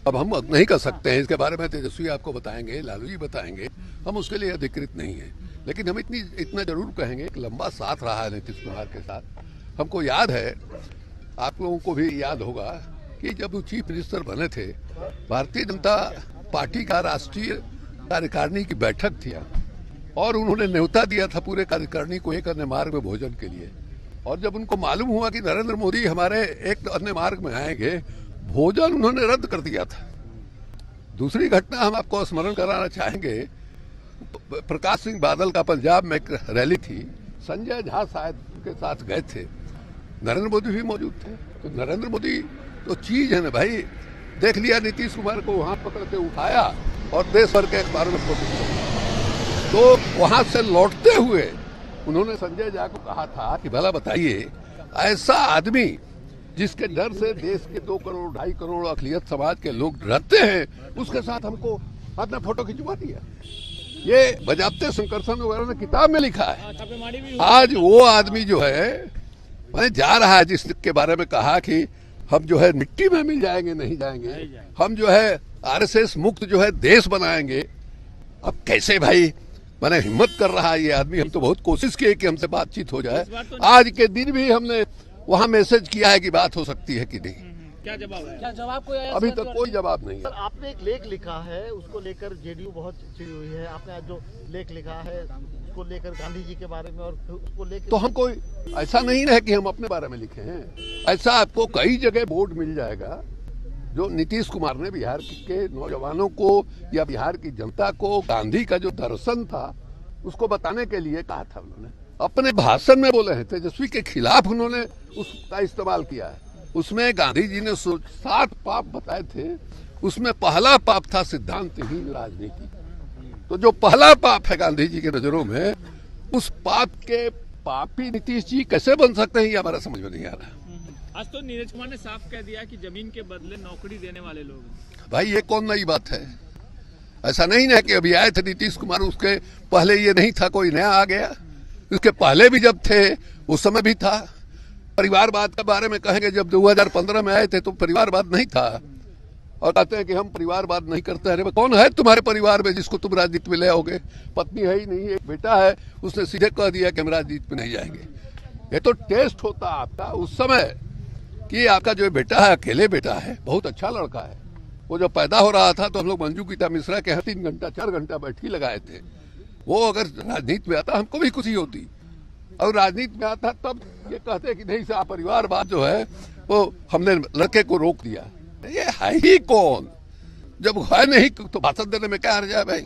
अब हम नहीं कर सकते हैं, इसके बारे में तेजस्वी आपको बताएंगे, लालू जी बताएंगे, हम उसके लिए अधिकृत नहीं है। लेकिन हम इतना जरूर कहेंगे, एक लंबा साथ रहा है नीतीश कुमार के साथ। हमको याद है, आप लोगों को भी याद होगा कि जब वो चीफ मिनिस्टर बने थे, भारतीय जनता पार्टी का राष्ट्रीय कार्यकारिणी की बैठक थी और उन्होंने न्योता दिया था पूरे कार्यकारिणी को एक अन्य मार्ग में भोजन के लिए। और जब उनको मालूम हुआ कि नरेंद्र मोदी हमारे एक अन्य मार्ग में आएंगे, भोजन उन्होंने रद्द कर दिया था। दूसरी घटना हम आपको स्मरण कराना चाहेंगे, प्रकाश सिंह बादल का पंजाब में एक रैली थी, संजय झा शायद के साथ गए थे, नरेंद्र मोदी भी मौजूद थे। तो नरेंद्र मोदी तो चीज है ना भाई, देख लिया नीतीश कुमार को वहां पकड़ के उठाया और देश भर के अखबारों में फोटो किया। तो वहां से लौटते हुए उन्होंने संजय झा को कहा था कि भला बताइए, ऐसा आदमी जिसके डर से देश के 2 करोड़ 2.5 करोड़ अखिलियत समाज के लोग डरते हैं, उसके साथ हमको अपना फोटो खिंचवा दिया। ये बजाते शंकरसन वगैरह ने किताब में लिखा है। आज वो आदमी जो है मैंने जा रहा है, जिसके बारे में कहा कि हम जो है मिट्टी में मिल जाएंगे, नहीं जाएंगे, हम जो है आरएसएस मुक्त जो है देश बनाएंगे। अब कैसे भाई, मैंने हिम्मत कर रहा है ये आदमी। हम तो बहुत कोशिश की कि हमसे बातचीत हो जाए, आज के दिन भी हमने वहां मैसेज किया है कि बात हो सकती है कि नहीं। क्या जवाब है? क्या जवाब कोई आया? अभी तक कोई जवाब नहीं है। आपने एक लेख लिखा है, उसको लेकर जेडीयू बहुत चिड़ी हुई है। आपने आज जो लेख लिखा है उसको लेकर गांधी जी के बारे में, और उसको लेकर तो हम कोई ऐसा नहीं है कि हम अपने बारे में लिखे हैं। ऐसा आपको कई जगह बोर्ड मिल जाएगा जो नीतीश कुमार ने बिहार के नौजवानों को या बिहार की जनता को गांधी का जो दर्शन था उसको बताने के लिए कहा था। उन्होंने अपने भाषण में बोले हैं, तेजस्वी के खिलाफ उन्होंने उसका इस्तेमाल किया है। उसमें गांधी जी ने 7 पाप बताए थे, उसमें पहला पाप था सिद्धांतहीन राजनीति। तो जो पहला पाप है गांधी जी के नजरों में, उस पाप के पापी नीतीश जी कैसे बन सकते हैं, ये हमारा समझ में नहीं आ रहा। आज तो नीरज कुमार ने साफ कह दिया कि जमीन के बदले नौकरी देने वाले लोग। भाई ये कौन नई बात है? ऐसा नहीं है कि अभी आए थे नीतीश कुमार, उसके पहले ये नहीं था, कोई नया आ गया। उसके पहले भी जब थे उस समय भी था। परिवारवाद के बारे में कहेंगे, जब 2015 में आए थे तो परिवारवाद नहीं था, और कहते हैं कि हम परिवारवाद नहीं करते। अरे कौन है तुम्हारे परिवार में जिसको तुम राजनीति में ले आओगे? पत्नी है ही नहीं, एक बेटा है, उसने सीधे कह दिया कि हम राजनीति में नहीं जाएंगे। ये तो टेस्ट होता आपका उस समय कि आपका जो बेटा है अकेले बेटा है, बहुत अच्छा लड़का है। वो जब पैदा हो रहा था तो हम लोग मंजू गीता मिश्रा के यहाँ 3 घंटा 4 घंटा बैठी लगाए थे। वो अगर राजनीति में आता हमको भी खुशी होती, और राजनीति में आता तब ये कहते कि नहीं साहब परिवारवाद जो है वो हमने लड़के को रोक दिया। ये है ही कौन? जब है नहीं तो भाषण देने में क्या हर्ज है भाई?